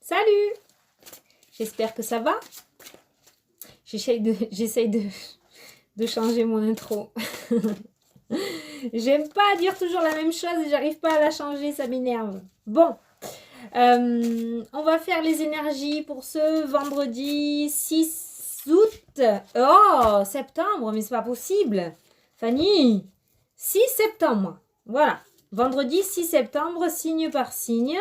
Salut! J'espère que ça va. J'essaye de changer mon intro. J'aime pas dire toujours la même chose et j'arrive pas à la changer, ça m'énerve. Bon, on va faire les énergies pour ce vendredi 6 août. Oh, septembre, mais c'est pas possible. Fanny, 6 septembre. Voilà, vendredi 6 septembre, signe par signe.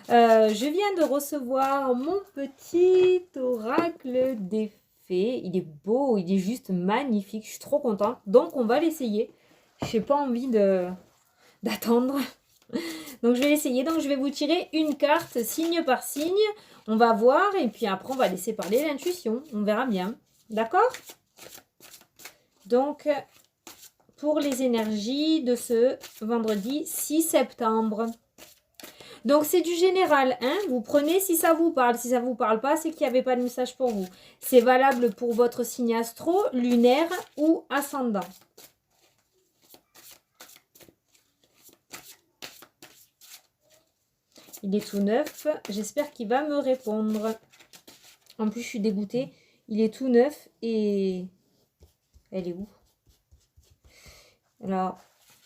Je viens de recevoir mon petit oracle des fées. Il est beau, il est juste magnifique. Je suis trop contente. Donc, on va l'essayer. Je n'ai pas envie d'attendre. Donc, je vais l'essayer. Donc, je vais vous tirer une carte signe par signe. On va voir. Et puis après, on va laisser parler l'intuition. On verra bien. D'accord? Donc, pour les énergies de ce vendredi 6 septembre. Donc, c'est du général, hein. Vous prenez si ça vous parle. Si ça ne vous parle pas, c'est qu'il n'y avait pas de message pour vous. C'est valable pour votre signe astro, lunaire ou ascendant. Il est tout neuf. J'espère qu'il va me répondre. En plus, je suis dégoûtée. Il est tout neuf et... Elle est où? Alors,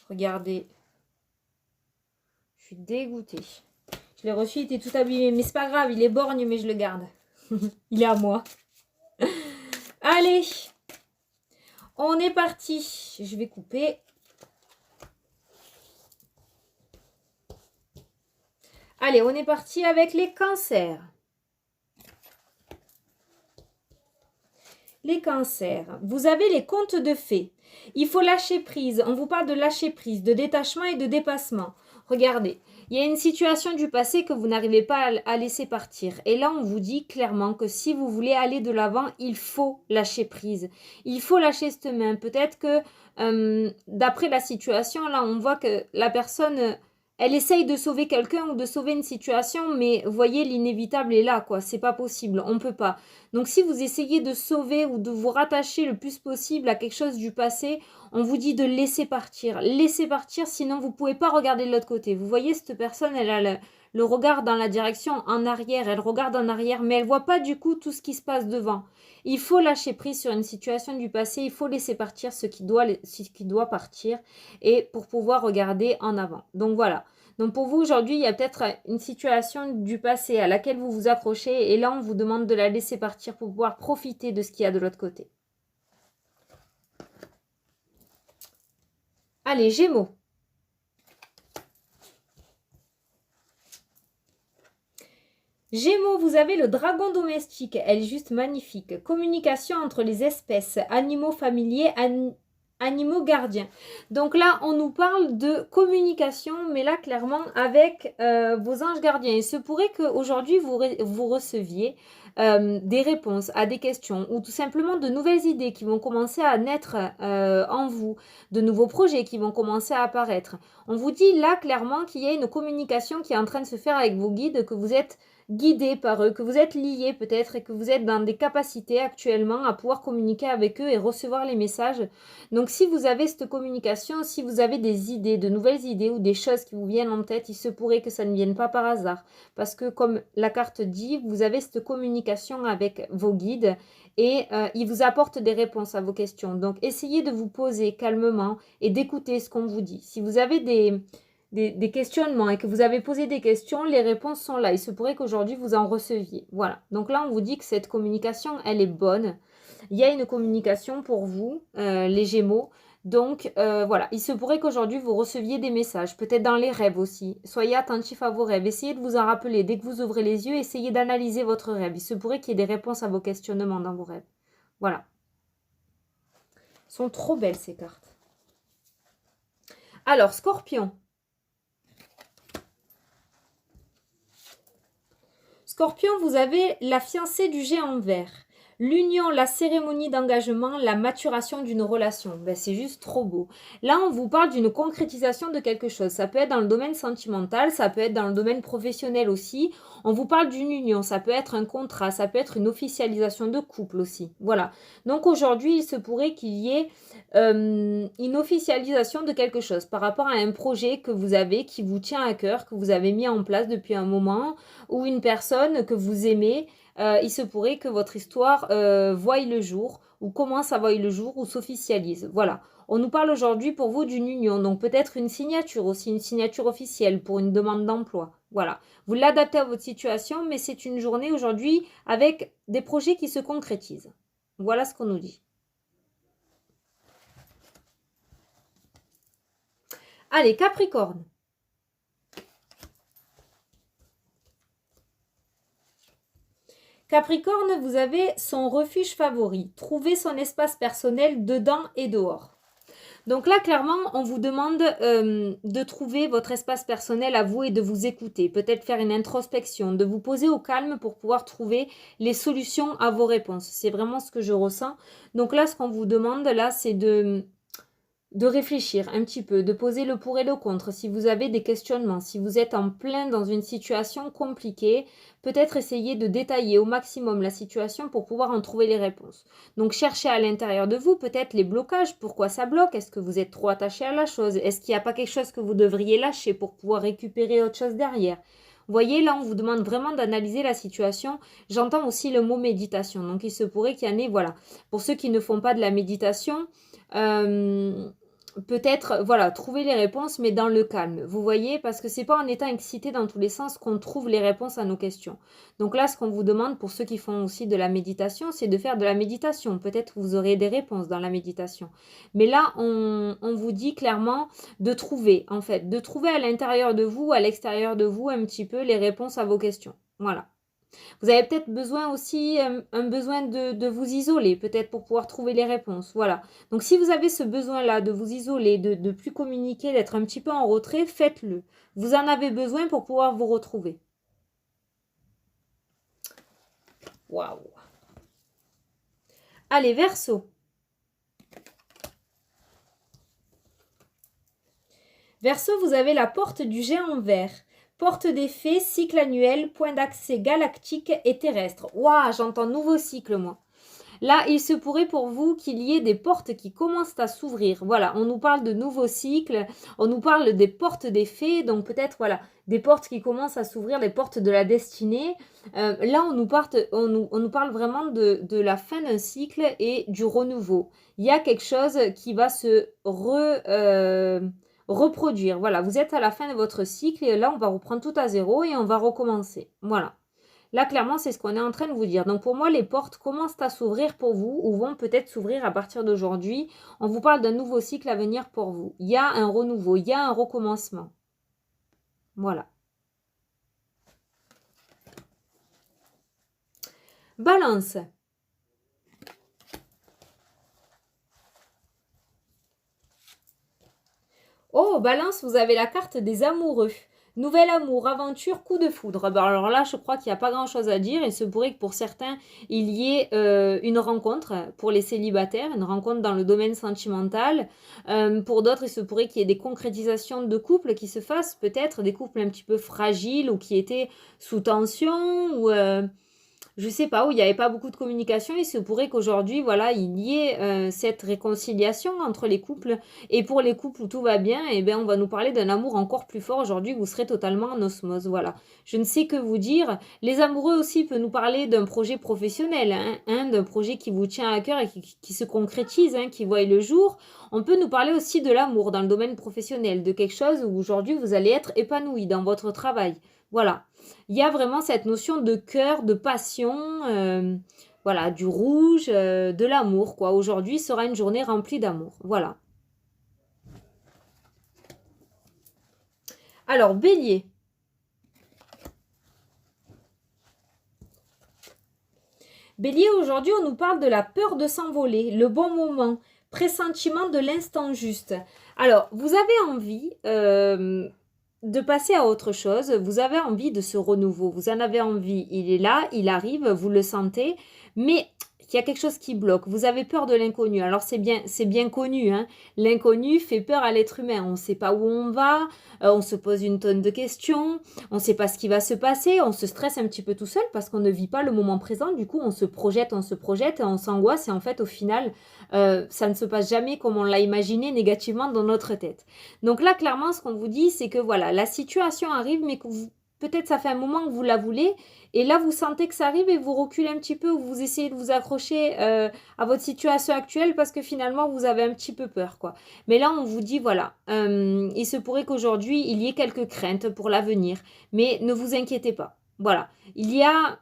regardez. Je suis dégoûtée. Je l'ai reçu, il était tout abîmé. Mais c'est pas grave, il est borgne, mais je le garde. Il est à moi. Allez, on est parti. Je vais couper. Allez, on est parti avec les cancers. Les cancers. Vous avez les contes de fées. Il faut lâcher prise. On vous parle de lâcher prise, de détachement et de dépassement. Regardez, il y a une situation du passé que vous n'arrivez pas à laisser partir. Et là, on vous dit clairement que si vous voulez aller de l'avant, il faut lâcher prise. Il faut lâcher cette main. Peut-être que d'après la situation, là, on voit que la personne... Elle essaye de sauver quelqu'un ou de sauver une situation, mais voyez, l'inévitable est là, quoi. C'est pas possible, on peut pas. Donc, si vous essayez de sauver ou de vous rattacher le plus possible à quelque chose du passé, on vous dit de laisser partir. Laissez partir, sinon vous pouvez pas regarder de l'autre côté. Vous voyez, cette personne, elle a le regard dans la direction en arrière. Elle regarde en arrière, mais elle voit pas du coup tout ce qui se passe devant. Il faut lâcher prise sur une situation du passé. Il faut laisser partir ce qui doit partir et pour pouvoir regarder en avant. Donc, voilà. Donc pour vous aujourd'hui, il y a peut-être une situation du passé à laquelle vous vous accrochez et là on vous demande de la laisser partir pour pouvoir profiter de ce qu'il y a de l'autre côté. Allez, Gémeaux. Gémeaux, vous avez le dragon domestique. Elle est juste magnifique. Communication entre les espèces, animaux familiers, animaux gardiens. Donc là, on nous parle de communication, mais là, clairement, avec vos anges gardiens. Il se pourrait qu'aujourd'hui, vous receviez des réponses à des questions ou tout simplement de nouvelles idées qui vont commencer à naître en vous, de nouveaux projets qui vont commencer à apparaître. On vous dit là, clairement, qu'il y a une communication qui est en train de se faire avec vos guides, que vous êtes guidé par eux, que vous êtes lié peut-être et que vous êtes dans des capacités actuellement à pouvoir communiquer avec eux et recevoir les messages. Donc si vous avez cette communication, si vous avez des idées, de nouvelles idées ou des choses qui vous viennent en tête, il se pourrait que ça ne vienne pas par hasard. Parce que comme la carte dit, vous avez cette communication avec vos guides et ils vous apportent des réponses à vos questions. Donc essayez de vous poser calmement et d'écouter ce qu'on vous dit. Si vous avez des questionnements et que vous avez posé des questions, les réponses sont là. Il se pourrait qu'aujourd'hui, vous en receviez. Voilà. Donc là, on vous dit que cette communication, elle est bonne. Il y a une communication pour vous, les Gémeaux. Donc, voilà. Il se pourrait qu'aujourd'hui, vous receviez des messages. Peut-être dans les rêves aussi. Soyez attentifs à vos rêves. Essayez de vous en rappeler. Dès que vous ouvrez les yeux, essayez d'analyser votre rêve. Il se pourrait qu'il y ait des réponses à vos questionnements dans vos rêves. Voilà. Elles sont trop belles, ces cartes. Alors, Scorpion. Scorpion, vous avez la fiancée du géant vert. L'union, la cérémonie d'engagement, la maturation d'une relation. Ben, c'est juste trop beau. Là, on vous parle d'une concrétisation de quelque chose. Ça peut être dans le domaine sentimental, ça peut être dans le domaine professionnel aussi. On vous parle d'une union, ça peut être un contrat, ça peut être une officialisation de couple aussi. Voilà. Donc aujourd'hui, il se pourrait qu'il y ait une officialisation de quelque chose par rapport à un projet que vous avez, qui vous tient à cœur, que vous avez mis en place depuis un moment, ou une personne que vous aimez. Il se pourrait que votre histoire voie le jour, ou commence à voir le jour, ou s'officialise. Voilà. On nous parle aujourd'hui pour vous d'une union, donc peut-être une signature aussi, une signature officielle pour une demande d'emploi. Voilà. Vous l'adaptez à votre situation, mais c'est une journée aujourd'hui avec des projets qui se concrétisent. Voilà ce qu'on nous dit. Allez, Capricorne. Capricorne, vous avez son refuge favori. Trouver son espace personnel dedans et dehors. Donc là, clairement, on vous demande de trouver votre espace personnel à vous et de vous écouter. Peut-être faire une introspection, de vous poser au calme pour pouvoir trouver les solutions à vos réponses. C'est vraiment ce que je ressens. Donc là, ce qu'on vous demande, là, c'est de réfléchir un petit peu, de poser le pour et le contre. Si vous avez des questionnements, si vous êtes en plein dans une situation compliquée, peut-être essayer de détailler au maximum la situation pour pouvoir en trouver les réponses. Donc cherchez à l'intérieur de vous peut-être les blocages, pourquoi ça bloque, est-ce que vous êtes trop attaché à la chose, est-ce qu'il n'y a pas quelque chose que vous devriez lâcher pour pouvoir récupérer autre chose derrière. Vous voyez, là, on vous demande vraiment d'analyser la situation. J'entends aussi le mot méditation. Donc, il se pourrait qu'il y en ait, voilà. Pour ceux qui ne font pas de la méditation, peut-être, voilà, trouver les réponses, mais dans le calme. Vous voyez, parce que c'est pas en étant excité dans tous les sens qu'on trouve les réponses à nos questions. Donc là, ce qu'on vous demande, pour ceux qui font aussi de la méditation, c'est de faire de la méditation. Peut-être vous aurez des réponses dans la méditation. Mais là, on vous dit clairement de trouver, en fait, de trouver à l'intérieur de vous, à l'extérieur de vous, un petit peu les réponses à vos questions. Voilà. Vous avez peut-être besoin aussi, un besoin de vous isoler, peut-être pour pouvoir trouver les réponses. Voilà. Donc si vous avez ce besoin-là de vous isoler, de plus communiquer, d'être un petit peu en retrait, faites-le. Vous en avez besoin pour pouvoir vous retrouver. Waouh. Allez, Verseau. Verseau, vous avez la porte du géant vert. Porte des fées, cycle annuel, point d'accès galactique et terrestre. Waouh, j'entends nouveau cycle, moi. Là, il se pourrait pour vous qu'il y ait des portes qui commencent à s'ouvrir. Voilà, on nous parle de nouveaux cycles, on nous parle des portes des fées, donc peut-être, voilà, des portes qui commencent à s'ouvrir, les portes de la destinée. Là, on nous parle vraiment de la fin d'un cycle et du renouveau. Il y a quelque chose qui va se reproduire. Voilà, vous êtes à la fin de votre cycle et là, on va reprendre tout à zéro et on va recommencer. Voilà. Là, clairement, c'est ce qu'on est en train de vous dire. Donc, pour moi, les portes commencent à s'ouvrir pour vous ou vont peut-être s'ouvrir à partir d'aujourd'hui. On vous parle d'un nouveau cycle à venir pour vous. Il y a un renouveau, il y a un recommencement. Voilà. Balance. Oh, Balance, vous avez la carte des amoureux. Nouvel amour, aventure, coup de foudre. Alors là, je crois qu'il n'y a pas grand-chose à dire. Il se pourrait que pour certains, il y ait une rencontre pour les célibataires, une rencontre dans le domaine sentimental. Pour d'autres, il se pourrait qu'il y ait des concrétisations de couples qui se fassent, peut-être des couples un petit peu fragiles ou qui étaient sous tension ou je sais pas, où il n'y avait pas beaucoup de communication. Il se pourrait qu'aujourd'hui, voilà, il y ait cette réconciliation entre les couples. Et pour les couples où tout va bien, eh bien, on va nous parler d'un amour encore plus fort aujourd'hui. Vous serez totalement en osmose. Voilà. Je ne sais que vous dire. Les amoureux aussi peuvent nous parler d'un projet professionnel, d'un projet qui vous tient à cœur et qui se concrétise, qui voit le jour. On peut nous parler aussi de l'amour dans le domaine professionnel, de quelque chose où aujourd'hui vous allez être épanoui dans votre travail. Voilà. Il y a vraiment cette notion de cœur, de passion, voilà, du rouge, de l'amour, quoi. Aujourd'hui sera une journée remplie d'amour. Voilà. Alors, Bélier. Bélier, aujourd'hui, on nous parle de la peur de s'envoler, le bon moment, pressentiment de l'instant juste. Alors, vous avez envie de passer à autre chose, vous avez envie de ce renouveau, vous en avez envie, il est là, il arrive, vous le sentez, mais qu'il y a quelque chose qui bloque. Vous avez peur de l'inconnu. Alors c'est bien connu, hein. L'inconnu fait peur à l'être humain. On ne sait pas où on va, on se pose une tonne de questions, on ne sait pas ce qui va se passer, on se stresse un petit peu tout seul parce qu'on ne vit pas le moment présent. Du coup, on se projette et on s'angoisse. Et en fait, au final, ça ne se passe jamais comme on l'a imaginé négativement dans notre tête. Donc là, clairement, ce qu'on vous dit, c'est que voilà, la situation arrive, mais que peut-être ça fait un moment que vous la voulez. Et là, vous sentez que ça arrive et vous reculez un petit peu ou vous essayez de vous accrocher à votre situation actuelle parce que finalement, vous avez un petit peu peur, quoi. Mais là, on vous dit, voilà, il se pourrait qu'aujourd'hui, il y ait quelques craintes pour l'avenir. Mais ne vous inquiétez pas. Voilà. Il y a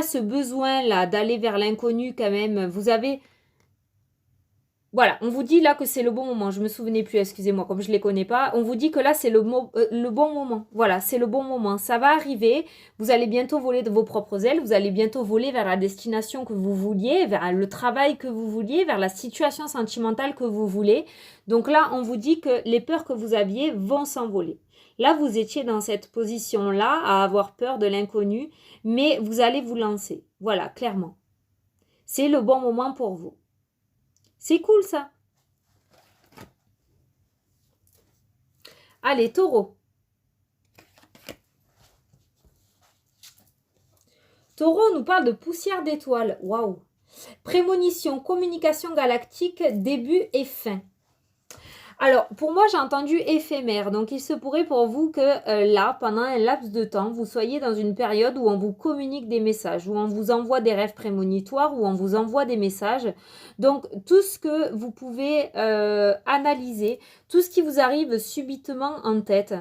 ce besoin-là d'aller vers l'inconnu quand même. Vous avez... Voilà, on vous dit là que c'est le bon moment. Je me souvenais plus, excusez-moi, comme je ne les connais pas. On vous dit que là, c'est le bon moment. Voilà, c'est le bon moment. Ça va arriver. Vous allez bientôt voler de vos propres ailes. Vous allez bientôt voler vers la destination que vous vouliez, vers le travail que vous vouliez, vers la situation sentimentale que vous voulez. Donc là, on vous dit que les peurs que vous aviez vont s'envoler. Là, vous étiez dans cette position-là, à avoir peur de l'inconnu, mais vous allez vous lancer. Voilà, clairement. C'est le bon moment pour vous. C'est cool ça. Allez, taureau. Taureau nous parle de poussière d'étoiles. Waouh. Prémonition, communication galactique, début et fin. Alors, pour moi, j'ai entendu éphémère. Donc, il se pourrait pour vous que là, pendant un laps de temps, vous soyez dans une période où on vous communique des messages, où on vous envoie des rêves prémonitoires, où on vous envoie des messages. Donc, tout ce que vous pouvez analyser, tout ce qui vous arrive subitement en tête,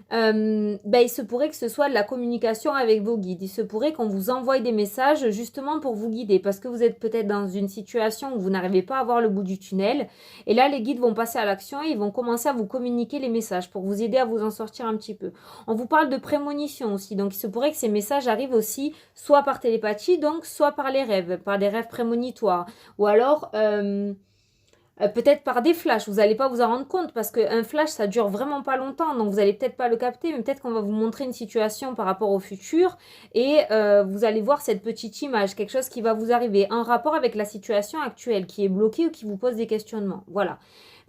il se pourrait que ce soit de la communication avec vos guides. Il se pourrait qu'on vous envoie des messages justement pour vous guider parce que vous êtes peut-être dans une situation où vous n'arrivez pas à voir le bout du tunnel. Et là, les guides vont passer à l'action et ils vont commencer à vous communiquer les messages pour vous aider à vous en sortir un petit peu. On vous parle de prémonition aussi. Donc, il se pourrait que ces messages arrivent aussi soit par télépathie, donc soit par les rêves, par des rêves prémonitoires. Ou alors... peut-être par des flashs, vous n'allez pas vous en rendre compte parce qu'un flash ça dure vraiment pas longtemps, donc vous n'allez peut-être pas le capter, mais peut-être qu'on va vous montrer une situation par rapport au futur et vous allez voir cette petite image, quelque chose qui va vous arriver en rapport avec la situation actuelle qui est bloquée ou qui vous pose des questionnements. Voilà.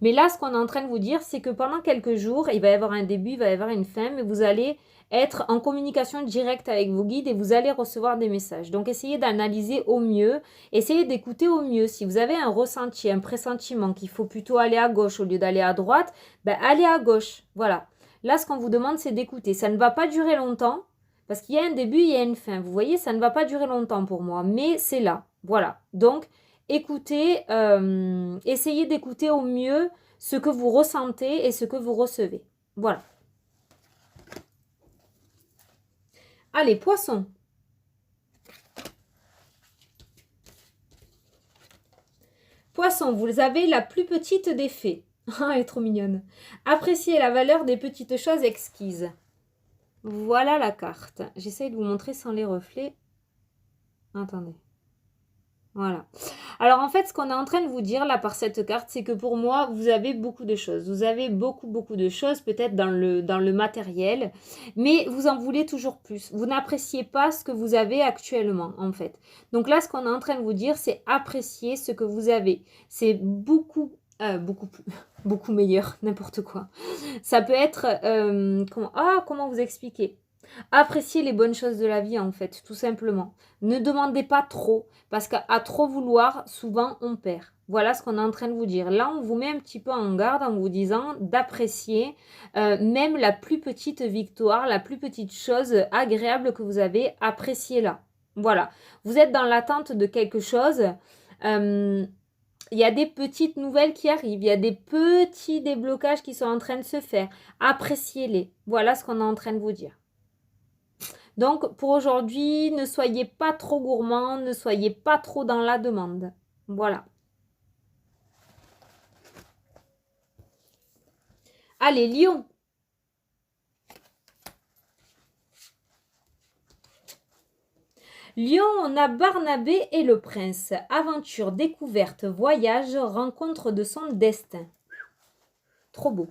Mais là, ce qu'on est en train de vous dire, c'est que pendant quelques jours, il va y avoir un début, il va y avoir une fin, mais vous allez être en communication directe avec vos guides et vous allez recevoir des messages. Donc, essayez d'analyser au mieux, essayez d'écouter au mieux. Si vous avez un ressenti, un pressentiment qu'il faut plutôt aller à gauche au lieu d'aller à droite, allez à gauche. Voilà. Là, ce qu'on vous demande, c'est d'écouter. Ça ne va pas durer longtemps parce qu'il y a un début, il y a une fin. Vous voyez, ça ne va pas durer longtemps pour moi, mais c'est là. Voilà. Donc, écoutez, essayez d'écouter au mieux ce que vous ressentez et ce que vous recevez. Voilà. Allez, poisson. Poisson, vous avez la plus petite des fées. Ah, elle est trop mignonne. Appréciez la valeur des petites choses exquises. Voilà la carte. J'essaye de vous montrer sans les reflets. Attendez. Voilà. Alors en fait, ce qu'on est en train de vous dire là par cette carte, c'est que pour moi, vous avez beaucoup de choses. Vous avez beaucoup de choses peut-être dans le matériel, mais vous en voulez toujours plus. Vous n'appréciez pas ce que vous avez actuellement en fait. Donc là, ce qu'on est en train de vous dire, c'est apprécier ce que vous avez. C'est beaucoup plus, beaucoup meilleur, n'importe quoi. Ça peut être, comment vous expliquer? Appréciez les bonnes choses de la vie en fait, tout simplement. Ne demandez pas trop, parce qu'à trop vouloir, souvent on perd. Voilà ce qu'on est en train de vous dire. Là, on vous met un petit peu en garde en vous disant d'apprécier même la plus petite victoire, la plus petite chose agréable que vous avez, appréciez-la. Voilà. Vous êtes dans l'attente de quelque chose. Il y a des petites nouvelles qui arrivent, il y a des petits déblocages qui sont en train de se faire. Appréciez-les. Voilà ce qu'on est en train de vous dire. Donc, pour aujourd'hui, ne soyez pas trop gourmand, ne soyez pas trop dans la demande. Voilà. Allez, Lion. Lion, on a Barnabé et le prince. Aventure, découverte, voyage, rencontre de son destin. Trop beau.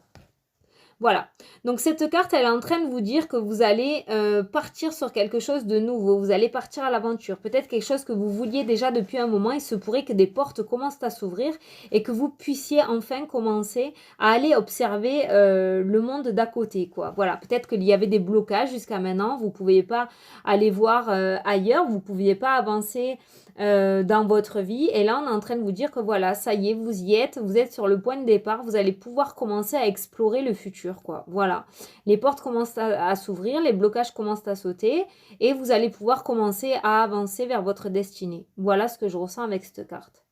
Voilà. Donc cette carte, elle est en train de vous dire que vous allez partir sur quelque chose de nouveau. Vous allez partir à l'aventure. Peut-être quelque chose que vous vouliez déjà depuis un moment. Il se pourrait que des portes commencent à s'ouvrir et que vous puissiez enfin commencer à aller observer le monde d'à côté, quoi. Voilà. Peut-être qu'il y avait des blocages jusqu'à maintenant. Vous ne pouviez pas aller voir ailleurs. Vous ne pouviez pas avancer dans votre vie. Et là, on est en train de vous dire que voilà, ça y est, vous y êtes. Vous êtes sur le point de départ. Vous allez pouvoir commencer à explorer le futur, quoi. Voilà. Les portes commencent à s'ouvrir, les blocages commencent à sauter et vous allez pouvoir commencer à avancer vers votre destinée. Voilà ce que je ressens avec cette carte.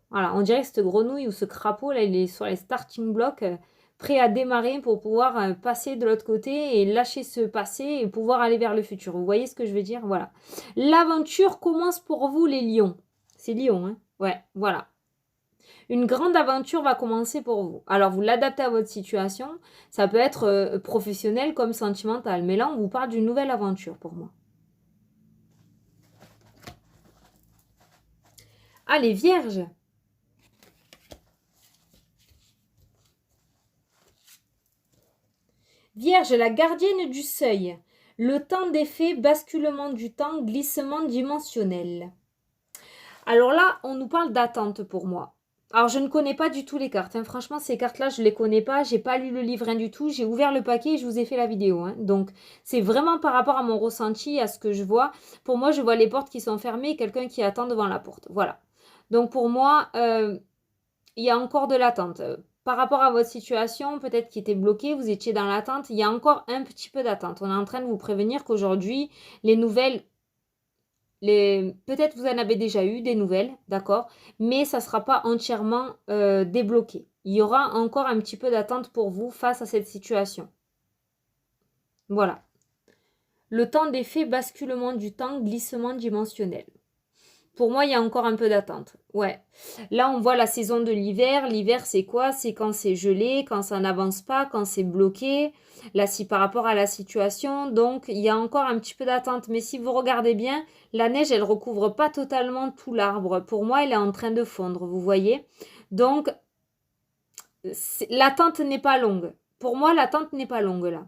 Voilà, on dirait que cette grenouille ou ce crapaud, là, il est sur les starting blocks, prêt à démarrer pour pouvoir passer de l'autre côté et lâcher ce passé et pouvoir aller vers le futur. Vous voyez ce que je veux dire? Voilà. L'aventure commence pour vous, les lions. C'est lion, hein? Ouais, voilà. Une grande aventure va commencer pour vous. Alors, vous l'adaptez à votre situation. Ça peut être professionnel comme sentimental. Mais là, on vous parle d'une nouvelle aventure pour moi. Allez, Vierge. Vierge, la gardienne du seuil. Le temps des faits, basculement du temps, glissement dimensionnel. Alors là, on nous parle d'attente pour moi. Alors, je ne connais pas du tout les cartes. Hein. Franchement, ces cartes-là, je ne les connais pas. J'ai pas lu le livre, rien du tout. J'ai ouvert le paquet et je vous ai fait la vidéo. Hein. Donc, c'est vraiment par rapport à mon ressenti, à ce que je vois. Pour moi, je vois les portes qui sont fermées et quelqu'un qui attend devant la porte. Voilà. Donc, pour moi, il y a encore de l'attente. Par rapport à votre situation, peut-être qui était bloquée, vous étiez dans l'attente. Il y a encore un petit peu d'attente. On est en train de vous prévenir qu'aujourd'hui, les nouvelles... Peut-être vous en avez déjà eu des nouvelles, d'accord, mais ça ne sera pas entièrement débloqué. Il y aura encore un petit peu d'attente pour vous face à cette situation. Voilà. Le temps des faits, basculement du temps, glissement dimensionnel. Pour moi, il y a encore un peu d'attente. Ouais. Là, on voit la saison de l'hiver. L'hiver, c'est quoi? C'est quand c'est gelé, quand ça n'avance pas, quand c'est bloqué. Là, si par rapport à la situation, donc il y a encore un petit peu d'attente. Mais si vous regardez bien, la neige, elle recouvre pas totalement tout l'arbre. Pour moi, elle est en train de fondre, vous voyez? Donc, l'attente n'est pas longue. Pour moi, l'attente n'est pas longue là.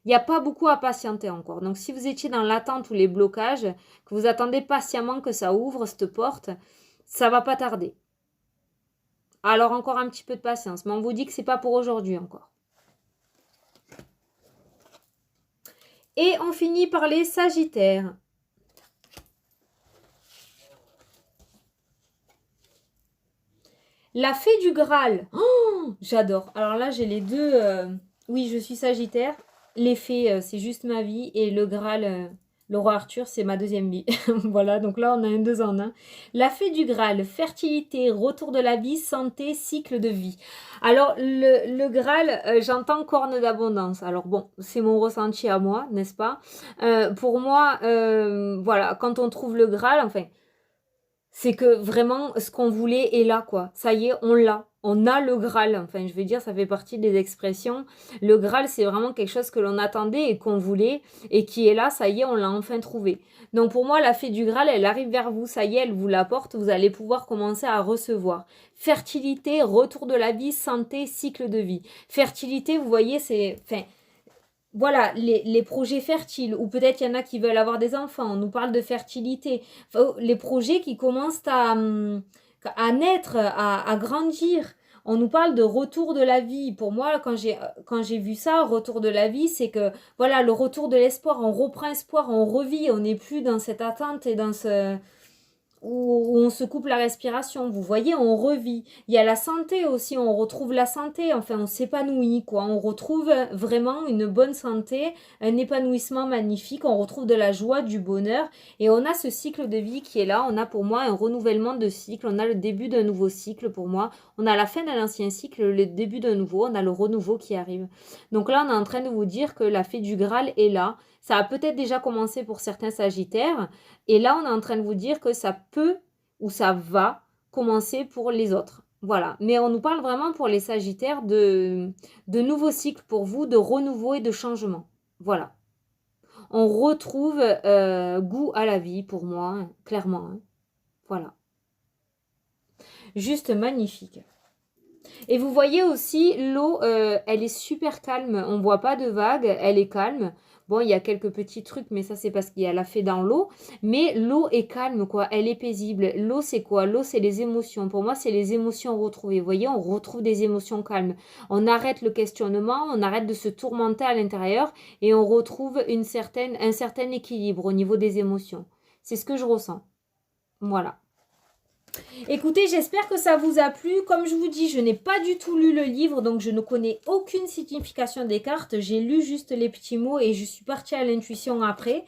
Il n'y a pas beaucoup à patienter encore. Donc, si vous étiez dans l'attente ou les blocages, que vous attendez patiemment que ça ouvre, cette porte, ça va pas tarder. Alors, encore un petit peu de patience. Mais on vous dit que c'est pas pour aujourd'hui encore. Et on finit par les Sagittaires. La fée du Graal. Oh, j'adore. Alors là, j'ai les deux. Oui, je suis Sagittaire. Les fées, c'est juste ma vie. Et le Graal, le roi Arthur, c'est ma deuxième vie. Voilà, donc là, on a un 2 en 1. La fée du Graal. Fertilité, retour de la vie, santé, cycle de vie. Alors, le Graal, j'entends corne d'abondance. Alors bon, c'est mon ressenti à moi, n'est-ce pas? Pour moi, voilà, quand on trouve le Graal, enfin... C'est que vraiment, ce qu'on voulait est là, quoi. Ça y est, on l'a. On a le Graal. Enfin, je veux dire, ça fait partie des expressions. Le Graal, c'est vraiment quelque chose que l'on attendait et qu'on voulait et qui est là. Ça y est, on l'a enfin trouvé. Donc, pour moi, la fée du Graal, elle arrive vers vous. Ça y est, elle vous l'apporte. Vous allez pouvoir commencer à recevoir. Fertilité, retour de la vie, santé, cycle de vie. Fertilité, vous voyez, c'est... Enfin, voilà, les projets fertiles, ou peut-être il y en a qui veulent avoir des enfants, on nous parle de fertilité. Enfin, les projets qui commencent à naître, à grandir. On nous parle de retour de la vie. Pour moi, quand j'ai vu ça, retour de la vie, c'est que, voilà, le retour de l'espoir, on reprend espoir, on revit, on n'est plus dans cette attente et dans ce... où on se coupe la respiration. Vous voyez, on revit. Il y a la santé aussi, on retrouve la santé, enfin on s'épanouit quoi. On retrouve vraiment une bonne santé, un épanouissement magnifique, on retrouve de la joie, du bonheur et on a ce cycle de vie qui est là. On a pour moi un renouvellement de cycle, on a le début d'un nouveau cycle pour moi. On a la fin d'un ancien cycle, le début d'un nouveau, on a le renouveau qui arrive. Donc là, on est en train de vous dire que la fée du Graal est là. Ça a peut-être déjà commencé pour certains Sagittaires. Et là, on est en train de vous dire que ça peut ou ça va commencer pour les autres. Voilà. Mais on nous parle vraiment pour les Sagittaires de nouveaux cycles pour vous, de renouveau et de changement. Voilà. On retrouve goût à la vie pour moi, hein, clairement. Hein. Voilà. Juste magnifique. Et vous voyez aussi, l'eau, elle est super calme. On ne voit pas de vagues, elle est calme. Bon, il y a quelques petits trucs, mais ça, c'est parce qu'il y a la fée dans l'eau. Mais l'eau est calme, quoi. Elle est paisible. L'eau, c'est quoi? L'eau, c'est les émotions. Pour moi, c'est les émotions retrouvées. Vous voyez, on retrouve des émotions calmes. On arrête le questionnement, on arrête de se tourmenter à l'intérieur et on retrouve un certain équilibre au niveau des émotions. C'est ce que je ressens. Voilà. Écoutez, j'espère que ça vous a plu. Comme je vous dis, je n'ai pas du tout lu le livre, donc je ne connais aucune signification des cartes. J'ai lu juste les petits mots et je suis partie à l'intuition après.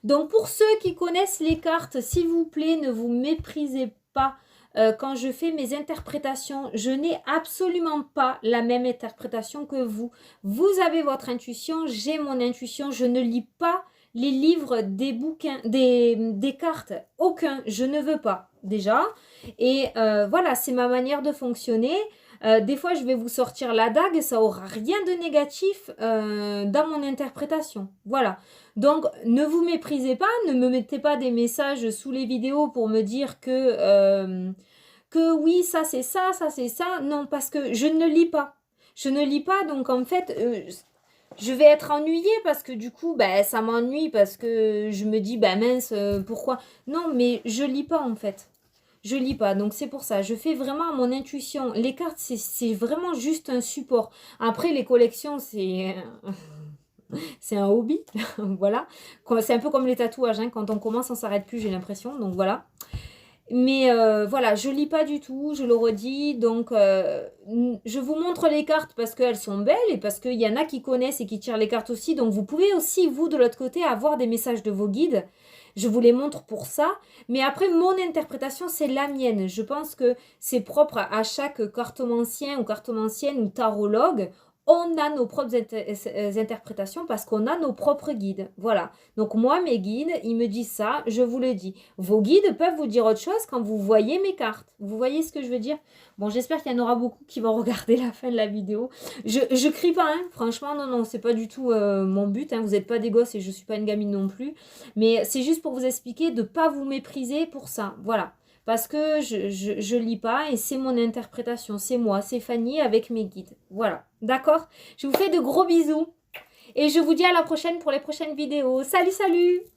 Donc pour ceux qui connaissent les cartes, s'il vous plaît, ne vous méprisez pas. Quand je fais mes interprétations, je n'ai absolument pas la même interprétation que vous. Vous avez votre intuition, j'ai mon intuition. Je ne lis pas les livres des bouquins, des cartes. Aucun, je ne veux pas déjà. Et voilà, c'est ma manière de fonctionner. Des fois, je vais vous sortir la dague, ça aura rien de négatif dans mon interprétation. Voilà. Donc, ne vous méprisez pas, ne me mettez pas des messages sous les vidéos pour me dire que oui, ça c'est ça, ça c'est ça. Non, parce que je ne lis pas. Je ne lis pas, donc en fait, je vais être ennuyée parce que du coup, ben, ça m'ennuie parce que je me dis, ben mince, pourquoi? Non, mais je lis pas en fait. Je lis pas, donc c'est pour ça. Je fais vraiment à mon intuition. Les cartes, c'est vraiment juste un support. Après, les collections, c'est c'est un hobby. Voilà. C'est un peu comme les tatouages. Hein. Quand on commence, on s'arrête plus, j'ai l'impression. Donc voilà. Mais voilà, je lis pas du tout, je le redis. Donc, je vous montre les cartes parce qu'elles sont belles et parce qu'il y en a qui connaissent et qui tirent les cartes aussi. Donc, vous pouvez aussi, vous, de l'autre côté, avoir des messages de vos guides. Je vous les montre pour ça. Mais après, mon interprétation, c'est la mienne. Je pense que c'est propre à chaque cartomancien ou cartomancienne ou tarologue. On a nos propres interprétations parce qu'on a nos propres guides. Voilà. Donc moi, mes guides, ils me disent ça, je vous le dis. Vos guides peuvent vous dire autre chose quand vous voyez mes cartes. Vous voyez ce que je veux dire? Bon, j'espère qu'il y en aura beaucoup qui vont regarder la fin de la vidéo. Je crie pas, hein. Franchement, non, c'est pas du tout mon but. Hein. Vous n'êtes pas des gosses et je suis pas une gamine non plus. Mais c'est juste pour vous expliquer de ne pas vous mépriser pour ça. Voilà. Parce que je lis pas et c'est mon interprétation. C'est moi, c'est Fanny avec mes guides. Voilà. D'accord? Je vous fais de gros bisous. Et je vous dis à la prochaine pour les prochaines vidéos. Salut, salut!